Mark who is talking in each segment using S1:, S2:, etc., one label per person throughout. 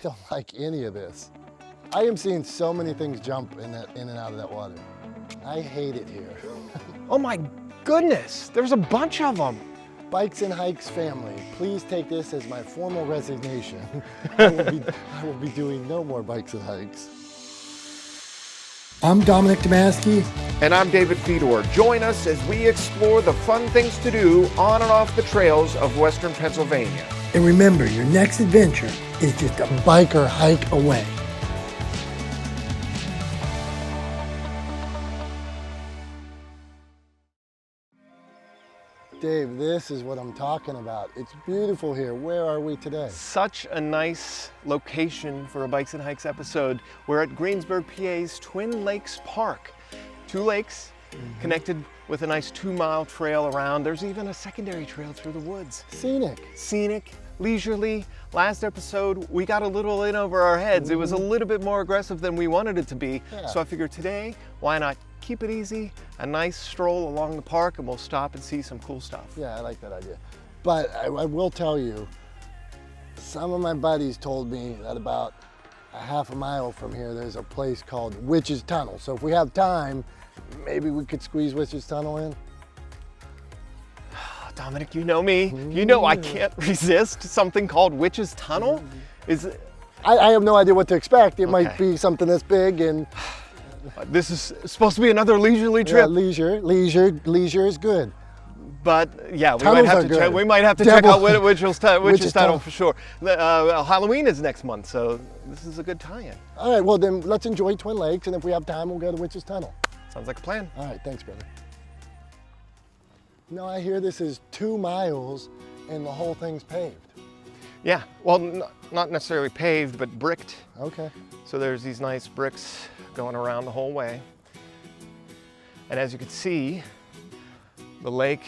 S1: don't like any of this. I am seeing so many things jump in and out of that water. I hate it here.
S2: Oh my goodness, there's a bunch of them.
S1: Bikes and Hikes family, please take this as my formal resignation. I will be doing no more Bikes and Hikes. I'm Dominick Damasky.
S2: And I'm David Fedor. Join us as we explore the fun things to do on and off the trails of Western Pennsylvania.
S1: And remember, your next adventure is just a bike or hike away. Dave, this is what I'm talking about. It's beautiful here. Where are we today?
S2: Such a nice location for a Bikes and Hikes episode. We're at Greensburg, PA's Twin Lakes Park. 2 lakes connected with a nice 2-mile trail around. There's even a secondary trail through the woods.
S1: Scenic,
S2: leisurely. Last episode, we got a little in over our heads. It was a little bit more aggressive than we wanted it to be.
S1: Yeah.
S2: So I figured today, why not keep it easy, a nice stroll along the park, and we'll stop and see some cool stuff.
S1: Yeah, I like that idea. But I will tell you, some of my buddies told me that about a half a mile from here, there's a place called Witch's Tunnel. So if we have time, maybe we could squeeze Witch's Tunnel in.
S2: Dominic, you know me. You know I can't resist something called Witch's Tunnel.
S1: I have no idea what to expect. It might be something this big and...
S2: This is supposed to be another leisurely trip.
S1: Yeah, leisure is good.
S2: But yeah, we might have to check out Witch's Tunnel for sure. Halloween is next month, so this is a good tie-in.
S1: All right, well then let's enjoy Twin Lakes, and if we have time, we'll go to Witch's Tunnel.
S2: Sounds like a plan.
S1: All right, thanks, brother. No, I hear this is 2 miles and the whole thing's paved.
S2: Yeah, well, not necessarily paved, but bricked.
S1: Okay.
S2: So there's these nice bricks going around the whole way. And as you can see, the lake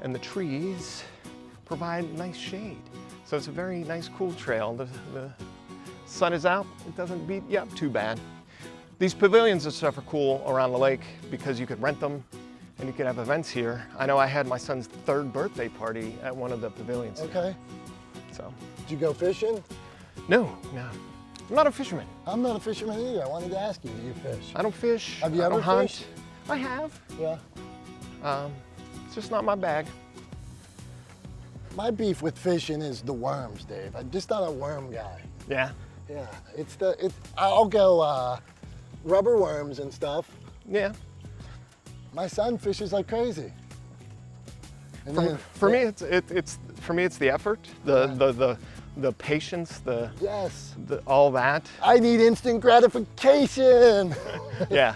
S2: and the trees provide nice shade. So it's a very nice, cool trail. The sun is out, it doesn't beat you up too bad. These pavilions and stuff are cool around the lake because you could rent them and you could have events here. I know I had my son's 3rd birthday party at one of the pavilions.
S1: Okay.
S2: So.
S1: Did you go fishing?
S2: No. I'm not a fisherman.
S1: I'm not a fisherman either. I wanted to ask you, do you fish?
S2: I don't fish.
S1: Have you
S2: I
S1: ever
S2: don't hunt.
S1: fished?
S2: I have.
S1: Yeah.
S2: It's just not my bag.
S1: My beef with fishing is the worms, Dave. I'm just not a worm guy.
S2: Yeah.
S1: Yeah. I'll go rubber worms and stuff.
S2: Yeah.
S1: My son fishes like crazy. And then,
S2: for me, it's the effort, the patience,
S1: yes,
S2: all that.
S1: I need instant gratification.
S2: Yeah.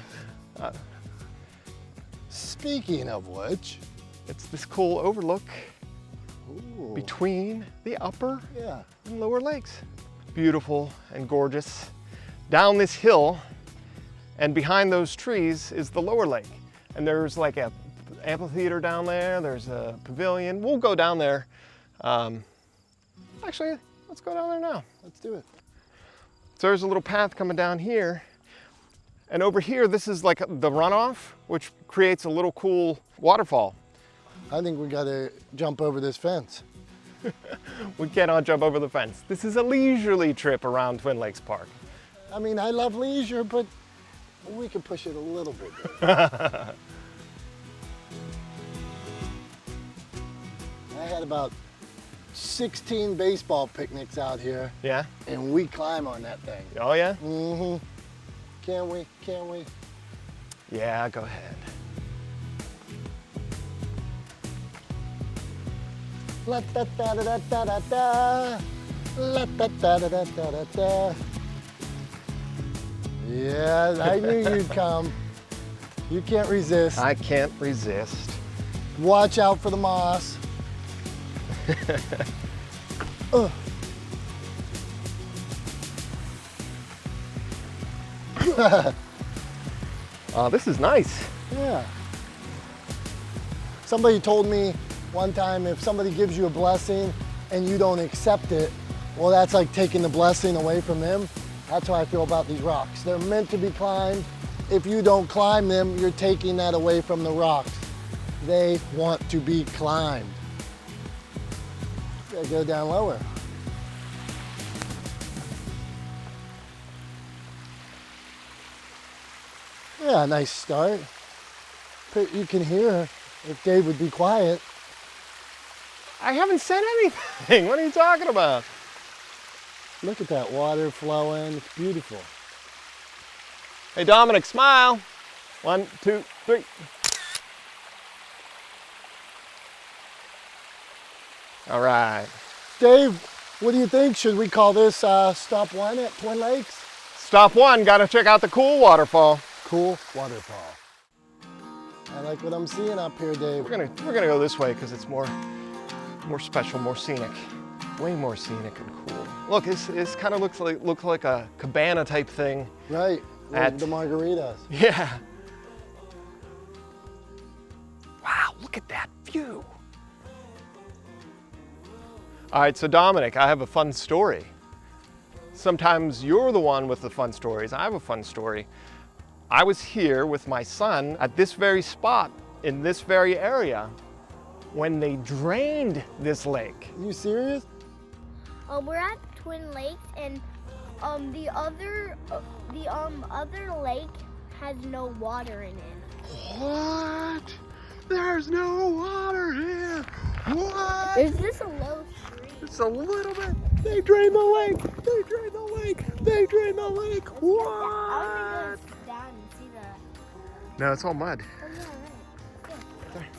S1: Speaking of which,
S2: it's this cool overlook
S1: ooh,
S2: between the upper
S1: yeah,
S2: and lower lakes. Beautiful and gorgeous. Down this hill and behind those trees is the lower lake. And there's like a amphitheater down there. There's a pavilion. We'll go down there. Actually, let's go down there now.
S1: Let's do it.
S2: So there's a little path coming down here. And over here, this is like the runoff, which creates a little cool waterfall.
S1: I think we gotta jump over this fence.
S2: We cannot jump over the fence. This is a leisurely trip around Twin Lakes Park.
S1: I mean, I love leisure, but we can push it a little bit. I had about 16 baseball picnics out here.
S2: Yeah?
S1: And we climb on that thing.
S2: Oh yeah?
S1: Mm-hmm. Can we? Can we?
S2: Yeah, go ahead.
S1: La da da da da da da. La da da da da da da. Yeah, I knew you'd come. You can't resist.
S2: I can't resist.
S1: Watch out for the moss.
S2: Oh, this is nice.
S1: Yeah. Somebody told me one time, if somebody gives you a blessing and you don't accept it, well, that's like taking the blessing away from them. That's how I feel about these rocks. They're meant to be climbed. If you don't climb them, you're taking that away from the rocks. They want to be climbed. Gotta go down lower. Yeah, nice start. But you can hear if Dave would be quiet.
S2: I haven't said anything. What are you talking about?
S1: Look at that water flowing. It's beautiful.
S2: Hey, Dominic, smile. 1, 2, 3. All right.
S1: Dave, what do you think? Should we call this stop one at Twin Lakes?
S2: Stop 1, gotta check out the cool waterfall.
S1: Cool waterfall. I like what I'm seeing up here, Dave.
S2: We're gonna go this way because it's more special, more scenic. Way more scenic and cool. Look, this kind of looks like a cabana type thing.
S1: Right,
S2: At
S1: the margaritas.
S2: Yeah. Wow, look at that view. All right, so Dominic, I have a fun story. Sometimes you're the one with the fun stories. I have a fun story. I was here with my son at this very spot in this very area when they drained this lake.
S1: You serious?
S3: We're at Twin Lakes, and the other lake has no water in it.
S2: What? There's no water here. What?
S3: Is this a low stream?
S2: It's a little bit. They drained the lake. They drained the lake. They drained the lake.
S3: I
S2: What?
S3: want to go down and see that.
S2: No, it's all mud.
S3: Oh, yeah, right.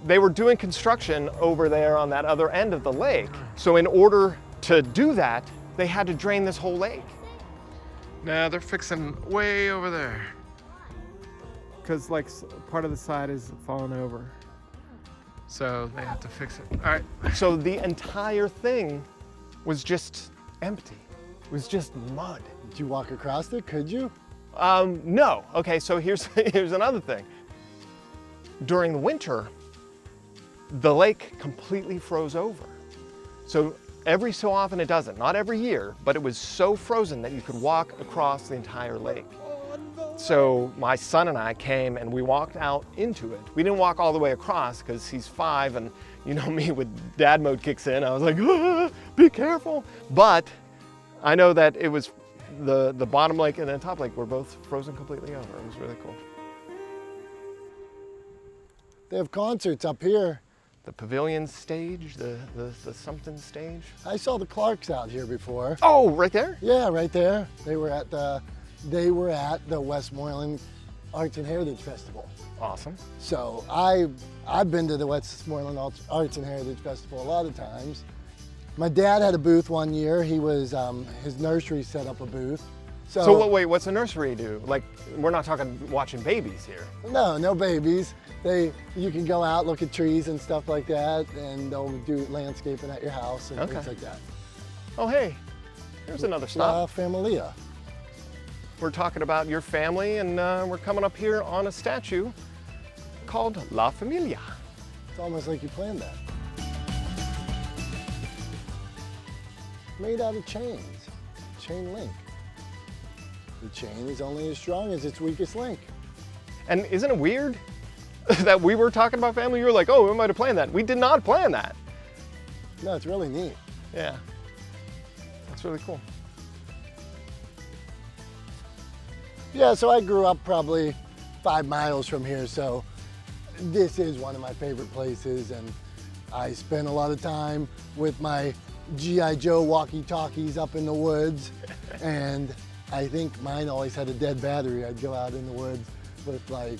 S2: They were doing construction over there on that other end of the lake. So in order to do that, they had to drain this whole lake. No, they're fixing way over there. Because like part of the side is fallen over. So they have to fix it. All right. So the entire thing was just empty. It was just mud.
S1: Did you walk across it? Could you?
S2: No. Okay, so here's another thing. During the winter, the lake completely froze over. So every so often it doesn't, not every year, but it was so frozen that you could walk across the entire lake. So my son and I came and we walked out into it. We didn't walk all the way across because he's 5 and you know me, with dad mode kicks in, I was like, ah, be careful. But I know that it was the bottom lake and the top lake were both frozen completely over. It was really cool.
S1: They have concerts up here.
S2: The pavilion stage, the something stage.
S1: I saw the Clarks out here before.
S2: Oh, right there?
S1: Yeah, right there. They were at the Westmoreland Arts and Heritage Festival.
S2: Awesome.
S1: So I've been to the Westmoreland Arts and Heritage Festival a lot of times. My dad had a booth one year. He was his nursery set up a booth.
S2: So wait, what's a nursery do? Like, we're not talking watching babies here.
S1: No babies. You can go out, look at trees and stuff like that, and they'll do landscaping at your house and things like that.
S2: Oh, hey, here's another
S1: La
S2: stop.
S1: Familia.
S2: We're talking about your family, and we're coming up here on a statue called La Familia.
S1: It's almost like you planned that. Made out of chains, chain link. The chain is only as strong as its weakest link.
S2: And isn't it weird that we were talking about family? You were like, oh, we might have planned that. We did not plan that.
S1: No, it's really neat.
S2: Yeah, that's really cool.
S1: Yeah, so I grew up probably 5 miles from here, so this is one of my favorite places, and I spent a lot of time with my G.I. Joe walkie-talkies up in the woods, and I think mine always had a dead battery. I'd go out in the woods with like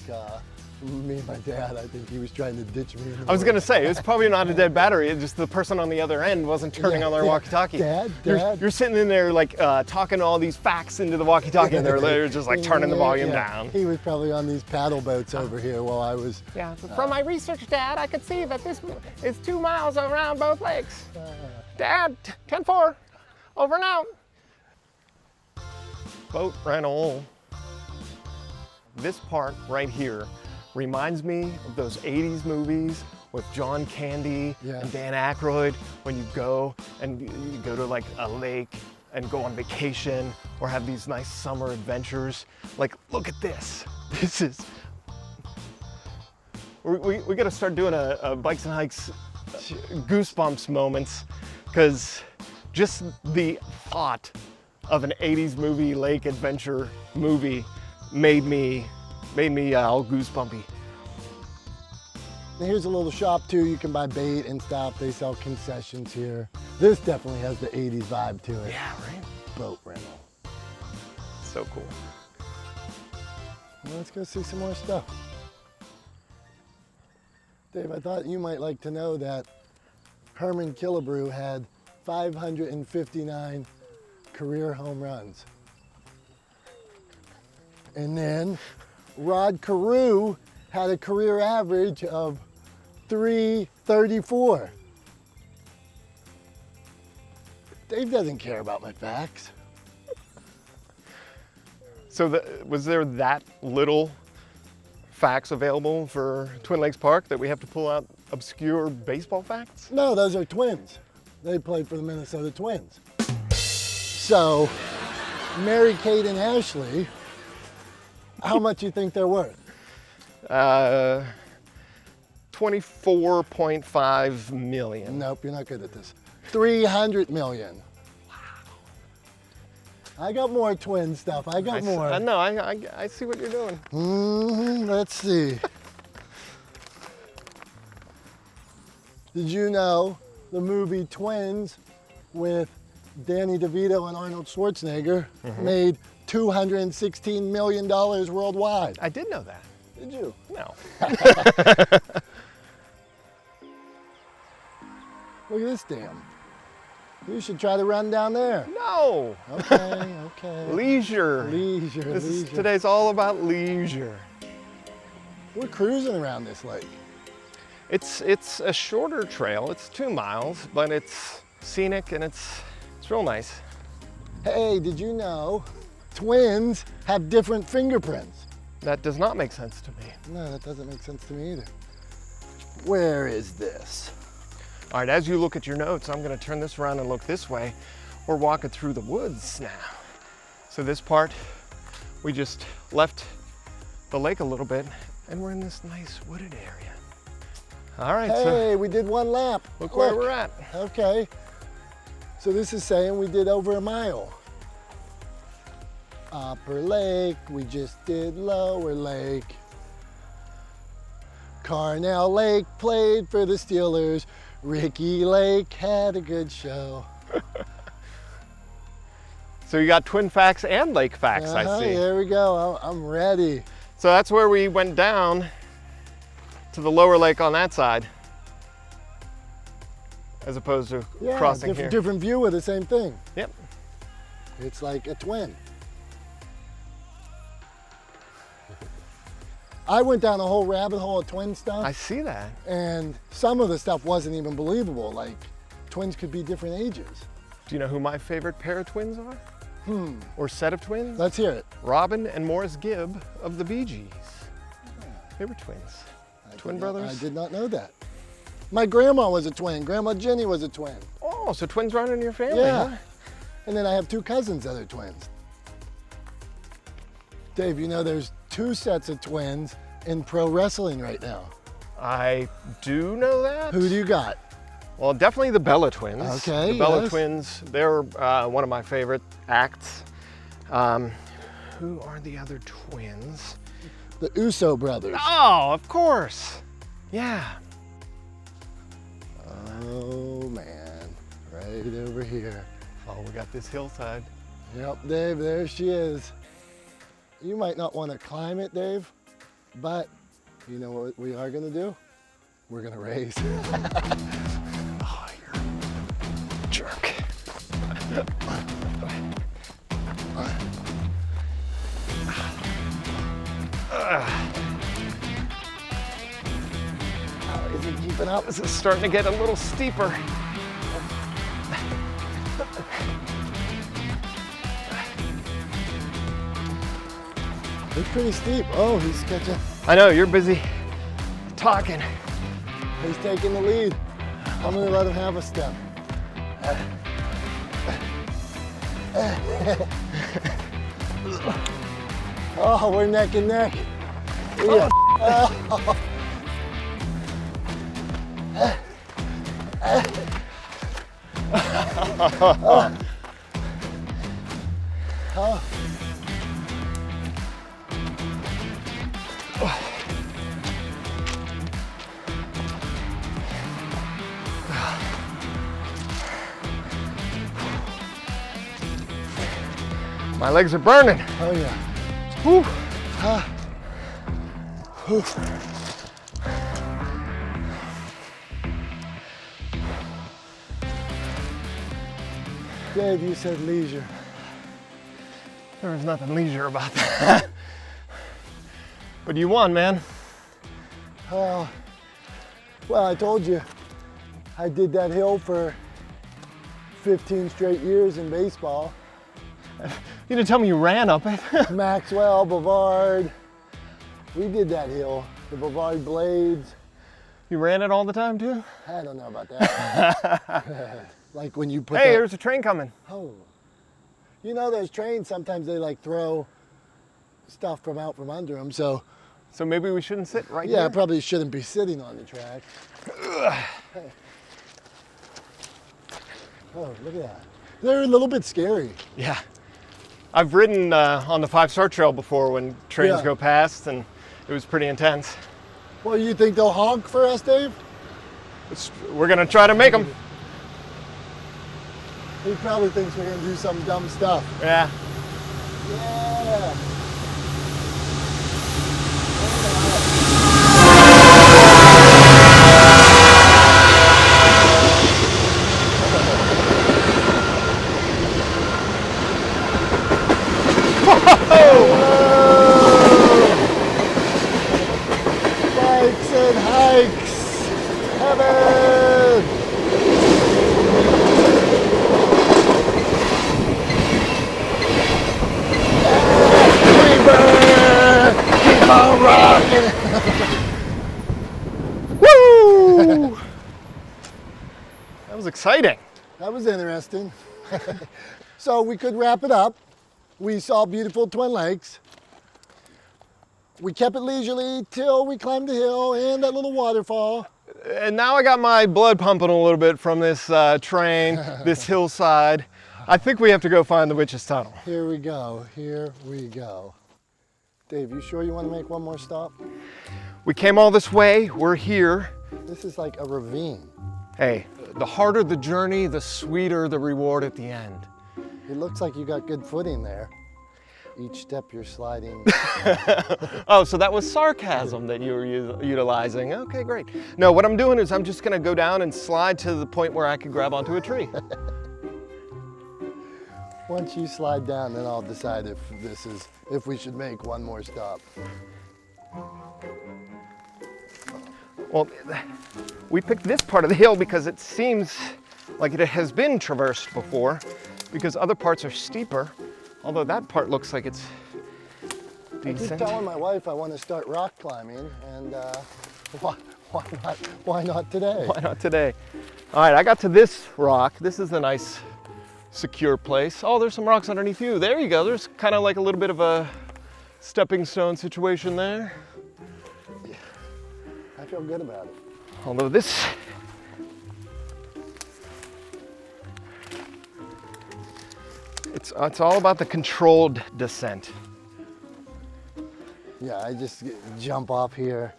S1: me and my dad. I think he was trying to ditch me.
S2: I was gonna say, it's probably not a dead battery, it's just the person on the other end wasn't turning on their walkie-talkie.
S1: Dad?
S2: You're sitting in there like talking all these facts into the walkie-talkie and they're just like turning the volume down.
S1: He was probably on these paddle boats over here while I was...
S2: Yeah, from my research, Dad, I could see that this is 2 miles around both lakes. Dad, 10-4, over and out. Boat rental. This part right here reminds me of those 80s movies with John Candy and Dan Aykroyd, when you go to like a lake and go on vacation or have these nice summer adventures. Like, look at this. This is, we gotta start doing a Bikes and Hikes goosebumps moments, because just the thought of an 80s movie, lake adventure movie made me all goosebumpy.
S1: And here's a little shop too. You can buy bait and stuff. They sell concessions here. This definitely has the 80s vibe to it.
S2: Yeah, right?
S1: Boat rental.
S2: So cool.
S1: Well, let's go see some more stuff. Dave, I thought you might like to know that Herman Killebrew had 559 career home runs. And then Rod Carew had a career average of 334. Dave doesn't care about my facts.
S2: So was there that little facts available for Twin Lakes Park that we have to pull out obscure baseball facts?
S1: No, those are twins. They played for the Minnesota Twins. So, Mary Kate and Ashley, how much do you think they're worth?
S2: 24.5 million.
S1: Nope, you're not good at this. 300 million. Wow. I got more twin stuff. I got more.
S2: I see what you're doing.
S1: Let's see. Did you know the movie Twins with Danny DeVito and Arnold Schwarzenegger made $216 million worldwide?
S2: I did know that.
S1: Did you?
S2: No.
S1: Look at this dam. You should try to run down there.
S2: No.
S1: Okay, okay.
S2: Leisure.
S1: Leisure.
S2: Today's all about leisure.
S1: We're cruising around this lake.
S2: It's a shorter trail. It's 2 miles, but it's scenic and it's real nice.
S1: Hey, did you know twins have different fingerprints?
S2: That does not make sense to me.
S1: No, that doesn't make sense to me either. Where is this?
S2: All right, as you look at your notes, I'm gonna turn this around and look this way. We're walking through the woods now. So this part, we just left the lake a little bit and we're in this nice wooded area. All right,
S1: hey, we did one lap.
S2: Look where we're at.
S1: Okay. So this is saying we did over a mile. Upper Lake, we just did Lower Lake. Carnell Lake played for the Steelers. Ricky Lake had a good show.
S2: So you got twin facts and lake facts, I see.
S1: There we go, I'm ready.
S2: So that's where we went down to the lower lake on that side, as opposed to crossing here.
S1: Different view of the same thing.
S2: Yep.
S1: It's like a twin. I went down a whole rabbit hole of twin stuff.
S2: I see that.
S1: And some of the stuff wasn't even believable. Like twins could be different ages.
S2: Do you know who my favorite pair of twins are? Or set of twins?
S1: Let's hear it.
S2: Robin and Morris Gibb of the Bee Gees. They were twins. Twin brothers?
S1: I did not know that. My grandma was a twin. Grandma Jenny was a twin.
S2: Oh, so twins run in your family,
S1: Yeah.
S2: huh?
S1: And then I have 2 cousins that are twins. Dave, you know there's 2 sets of twins in pro wrestling right now.
S2: I do know that.
S1: Who do you got?
S2: Well, definitely the Bella twins.
S1: Okay,
S2: The Bella
S1: yes.
S2: twins, they're one of my favorite acts. Who are the other twins?
S1: The Uso brothers.
S2: Oh, of course. Yeah.
S1: Oh man, right over here.
S2: Oh, we got this hillside.
S1: Yep, Dave, there she is. You might not want to climb it, Dave, but you know what we are gonna do? We're gonna race.
S2: Oh, you're a jerk.
S1: Oh, is it keeping up?
S2: This is starting to get a little steeper.
S1: It's pretty steep. Oh, he's catching.
S2: I know, you're busy talking.
S1: He's taking the lead. I'm gonna let him have a step. Oh, we're neck and neck. Yeah. Oh. Huh?
S2: My legs are burning.
S1: Oh yeah.
S2: Whew.
S1: Huh? Whew. Dave, you said leisure.
S2: There was nothing leisure about that. But you won, man.
S1: Well, I told you, I did that hill for 15 straight years in baseball.
S2: You didn't tell me you ran up it.
S1: Maxwell, Bavard, we did that hill. The Bavard Blades.
S2: You ran it all the time too?
S1: I don't know about that. Like when you put
S2: Hey,
S1: the,
S2: there's a train coming.
S1: oh, you know those trains, sometimes they like throw stuff from out from under them, so
S2: So maybe we shouldn't sit right
S1: yeah, I
S2: here?
S1: probably shouldn't be sitting on the track. Hey. Oh, look at that. They're a little bit scary.
S2: Yeah. I've ridden on the 5-Star Trail before when trains
S1: Yeah.
S2: go past, and it was pretty intense.
S1: Well, you think they'll honk for us, Dave?
S2: We're gonna try to make them.
S1: He probably thinks we're gonna do some dumb stuff.
S2: Yeah.
S1: Yeah. Bikes and hikes. Heaven. Keep on rocking.
S2: Woo! That was exciting.
S1: That was interesting. So we could wrap it up. We saw beautiful Twin Lakes. We kept it leisurely till we climbed the hill and that little waterfall.
S2: And now I got my blood pumping a little bit from this train, this hillside. I think we have to go find the witch's tunnel.
S1: Here we go, here we go. Dave, you sure you want to make one more stop?
S2: We came all this way, we're here.
S1: This is like a ravine.
S2: Hey, the harder the journey, the sweeter the reward at the end.
S1: It looks like you got good footing there. Each step you're sliding.
S2: Oh, so that was sarcasm that you were utilizing. Okay, great. No, what I'm doing is I'm just gonna go down and slide to the point where I could grab onto a tree.
S1: Once you slide down, then I'll decide if we should make one more stop.
S2: Well, we picked this part of the hill because it seems like it has been traversed before, because other parts are steeper, although that part looks like it's
S1: I keep
S2: decent.
S1: telling my wife I want to start rock climbing, and why not today?
S2: Why not today? All right, I got to this rock. This is a nice, secure place. Oh, there's some rocks underneath you. There you go. There's kind of like a little bit of a stepping stone situation there.
S1: I feel good about it.
S2: Although this, it's all about the controlled descent.
S1: Yeah, I just jump off here.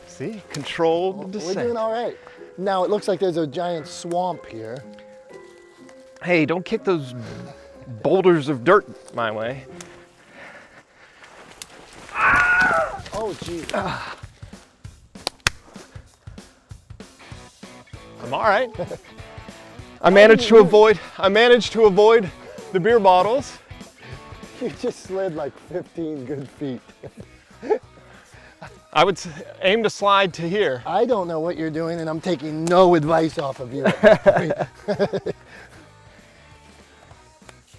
S2: See, controlled
S1: We're
S2: descent.
S1: doing all right. Now it looks like there's a giant swamp here.
S2: Hey, don't kick those boulders of dirt my way.
S1: Oh, geez.
S2: I'm all right. I managed to avoid the beer bottles.
S1: You just slid like 15 good feet.
S2: I would aim to slide to here.
S1: I don't know what you're doing, and I'm taking no advice off of you at this point.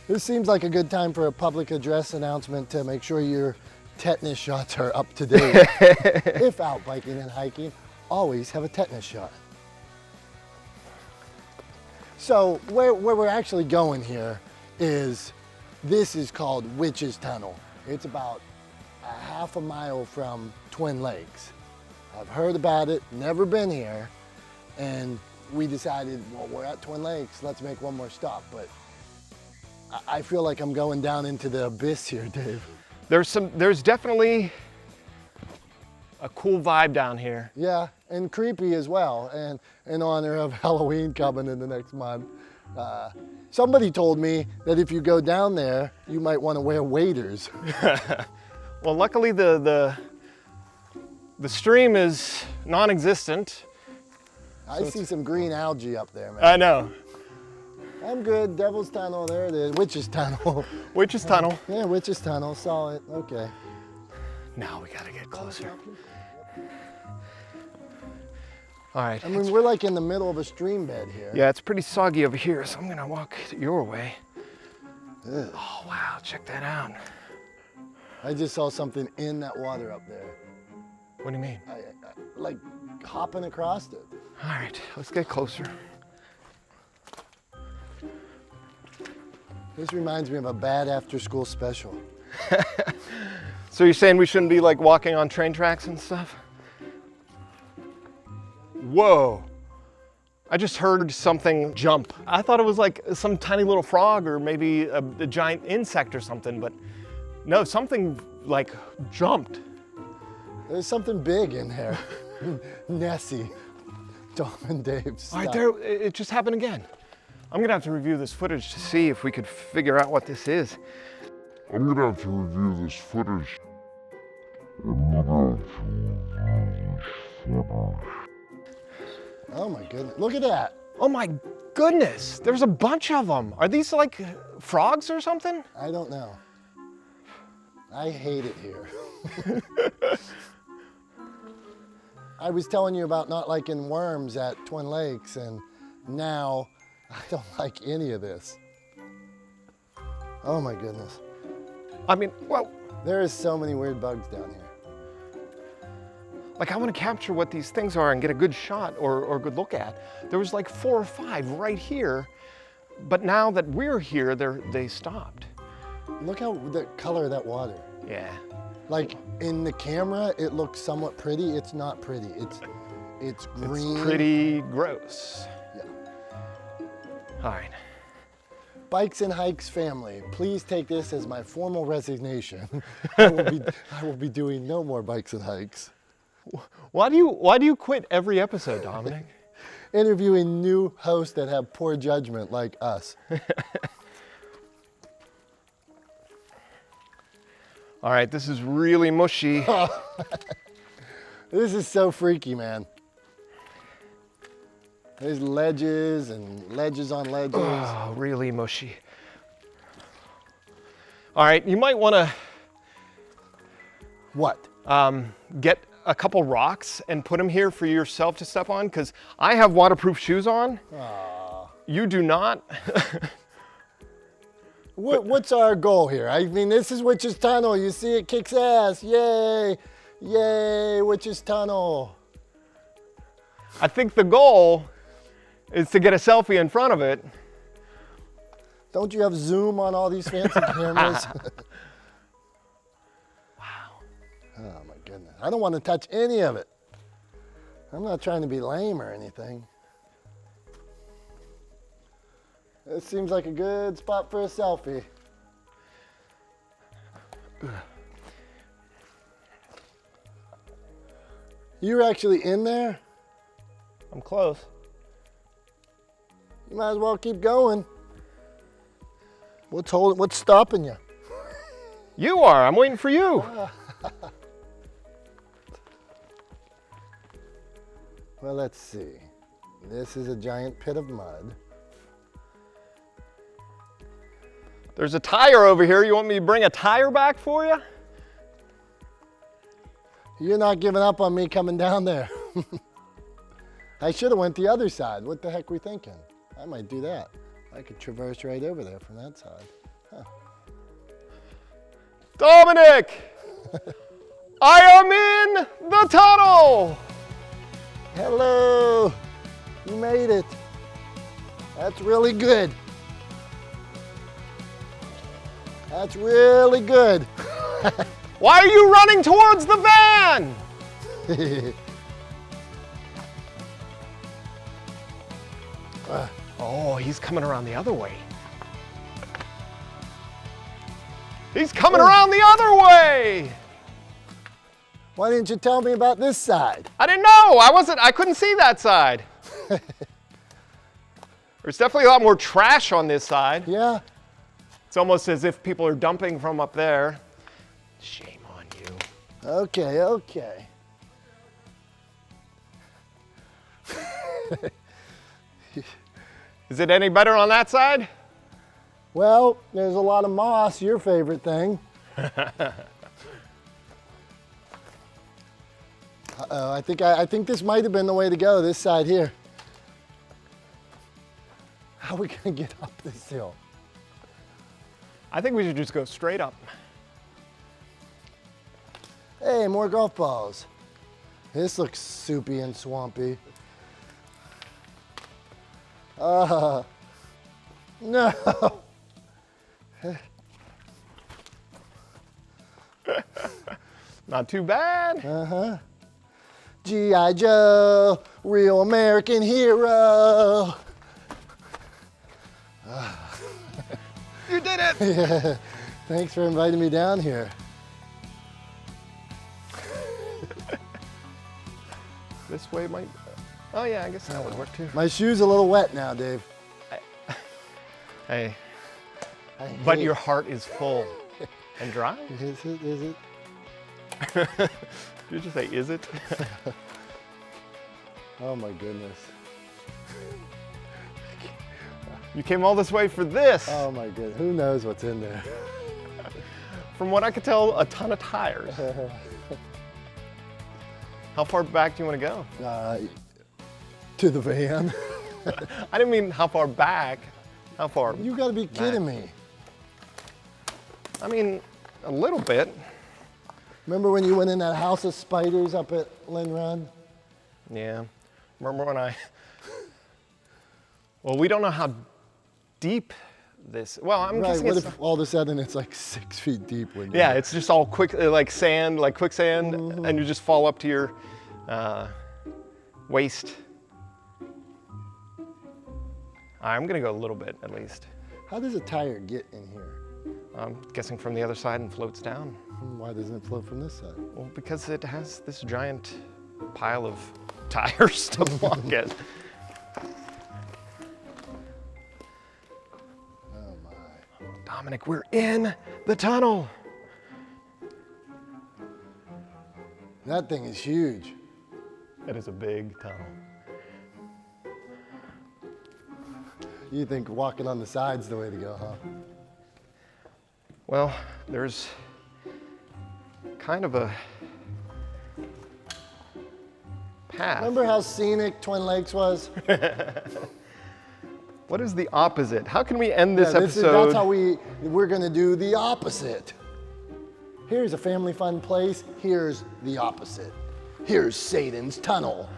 S1: This seems like a good time for a public address announcement to make sure your tetanus shots are up to date. If out biking and hiking, always have a tetanus shot. So where we're actually going here is, this is called Witch's Tunnel. It's about a half a mile from Twin Lakes. I've heard about it, never been here, and we decided, well, we're at Twin Lakes, let's make one more stop. But I feel like I'm going down into the abyss here, Dave.
S2: There's definitely a cool vibe down here.
S1: Yeah, and creepy as well, and in honor of Halloween coming in the next month. Somebody told me that if you go down there, you might want to wear waders.
S2: Well, luckily the stream is non-existent.
S1: I see some green algae up there, man.
S2: I know.
S1: I'm good. Devil's Tunnel, there it is. Witch's Tunnel.
S2: Witch's Tunnel.
S1: Yeah, Witch's Tunnel, saw it. Okay.
S2: Now we gotta get closer. All right.
S1: I mean, we're like in the middle of a stream bed here.
S2: Yeah, it's pretty soggy over here, so I'm gonna walk your way.
S1: Ugh.
S2: Oh, wow, check that out.
S1: I just saw something in that water up there.
S2: What do you mean?
S1: Like hopping across it.
S2: All right, let's get closer.
S1: This reminds me of a bad after-school special.
S2: So you're saying we shouldn't be like walking on train tracks and stuff? Whoa. I just heard something jump. I thought it was like some tiny little frog or maybe a giant insect or something, but no, something like jumped.
S1: There's something big in there. Nessie. Dom and Dave, stop.
S2: All right, there, it just happened again. I'm gonna have to review this footage to see if we could figure out what this is.
S4: I'm gonna have to review this footage.
S1: Oh my goodness, look at that.
S2: Oh my goodness, there's a bunch of them. Are these like frogs or something?
S1: I don't know. I hate it here. I was telling you about not liking worms at Twin Lakes, and now I don't like any of this. Oh my goodness.
S2: I mean, well,
S1: There is so many weird bugs down here.
S2: like I want to capture what these things are and get a good shot or a good look at. There was like 4 or 5 right here, but now that we're here, they stopped.
S1: Look how the color of that water.
S2: Yeah.
S1: Like in the camera, it looks somewhat pretty. It's not pretty. It's green.
S2: It's pretty gross.
S1: Yeah.
S2: All right.
S1: Bikes and Hikes family, please take this as my formal resignation. I will be doing no more bikes and hikes.
S2: Why do you quit every episode, Dominic?
S1: Interviewing new hosts that have poor judgment like us.
S2: All right, this is really mushy.
S1: This is so freaky, man. There's ledges and ledges on ledges.
S2: Oh, really mushy. All right, you might want to
S1: What?
S2: get a couple rocks and put them here for yourself to step on, because I have waterproof shoes on.
S1: Aw.
S2: You do not.
S1: What's our goal here? I mean, this is Witch's Tunnel. You see it kicks ass. Yay. Yay, Witch's Tunnel.
S2: I think the goal is to get a selfie in front of it.
S1: Don't you have zoom on all these fancy cameras?
S2: Wow.
S1: Oh my goodness. I don't want to touch any of it. I'm not trying to be lame or anything. This seems like a good spot for a selfie. You're actually in there?
S2: I'm close.
S1: You might as well keep going. What's stopping you?
S2: You are. I'm waiting for you.
S1: Well, let's see. This is a giant pit of mud.
S2: There's a tire over here. You want me to bring a tire back for you?
S1: You're not giving up on me coming down there. I should have went the other side. What the heck were we thinking? I might do that. I could traverse right over there from that side. Huh.
S2: Dominic! I am in the tunnel!
S1: Hello! You made it. That's really good. That's really good.
S2: Why are you running towards the van? Oh, he's coming around the other way. He's coming around the other way!
S1: Why didn't you tell me about this side?
S2: I didn't know. I couldn't see that side. There's definitely a lot more trash on this side.
S1: Yeah.
S2: It's almost as if people are dumping from up there. Shame on you.
S1: Okay, okay.
S2: Is it any better on that side?
S1: Well, there's a lot of moss, your favorite thing. Uh-oh, I think this might have been the way to go, this side here. How are we gonna get up this hill?
S2: I think we should just go straight up.
S1: Hey, more golf balls. This looks soupy and swampy. No.
S2: Not too bad.
S1: Uh-huh. G.I. Joe, real American hero.
S2: You did it!
S1: Yeah. Thanks for inviting me down here.
S2: This way might... Oh yeah, I guess that would work too.
S1: My shoe's a little wet now, Dave.
S2: Hey,
S1: I
S2: but
S1: hate-
S2: your heart is full and dry?
S1: Is it? Is it?
S2: Did you just say, is it?
S1: Oh my goodness.
S2: You came all this way for this.
S1: Oh my goodness. Who knows what's in there?
S2: From what I could tell, a ton of tires. How far back do you want to go?
S1: To the van.
S2: I didn't mean how far back. How far?
S1: You gotta be kidding me.
S2: I mean, a little bit.
S1: Remember when you went in that house of spiders up at Lynn Run?
S2: Yeah. Remember when well, we don't know how deep this, well, I'm
S1: Right,
S2: guessing
S1: what
S2: it's,
S1: if all of a sudden it's like 6 feet deep when
S2: yeah, it's just all quick, like sand, like quicksand, and you just fall up to your waist. I'm gonna go a little bit at least.
S1: How does a tire get in here?
S2: I'm guessing from the other side and floats down.
S1: Why doesn't it float from this side?
S2: Well, because it has this giant pile of tires to block it.
S1: Oh my.
S2: Dominic, we're in the tunnel.
S1: That thing is huge.
S2: It is a big tunnel.
S1: You think walking on the side's the way to go, huh?
S2: Well, there's kind of a path.
S1: Remember how scenic Twin Lakes was?
S2: What is the opposite? How can we end this
S1: Yeah,
S2: episode?
S1: that's how we're gonna do the opposite. Here's a family fun place, here's the opposite. Here's Satan's tunnel.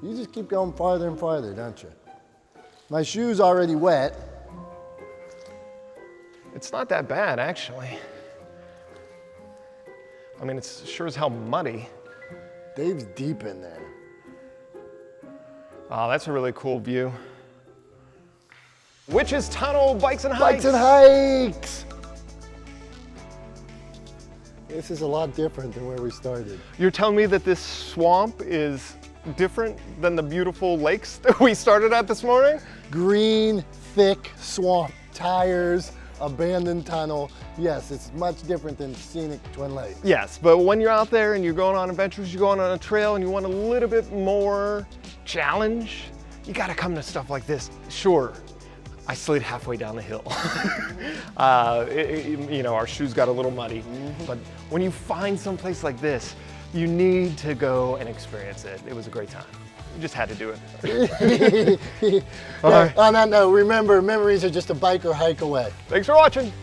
S1: You just keep going farther and farther, don't you? My shoe's already wet.
S2: It's not that bad, actually. I mean, it's sure as hell muddy.
S1: Dave's deep in there.
S2: Oh, that's a really cool view. Witch's Tunnel, Bikes and Hikes.
S1: Bikes and hikes! This is a lot different than where we started.
S2: You're telling me that this swamp is different than the beautiful lakes that we started at this morning?
S1: Green, thick swamp, tires, abandoned tunnel. Yes, it's much different than scenic Twin Lakes.
S2: Yes, but when you're out there and you're going on adventures, you're going on a trail and you want a little bit more challenge, you gotta come to stuff like this. Sure, I slid halfway down the hill. You know, our shoes got a little muddy, but when you find some place like this, you need to go and experience it. It was a great time. You just had to do it.
S1: Yeah, on that note, remember, memories are just a bike or hike away.
S2: Thanks for watching.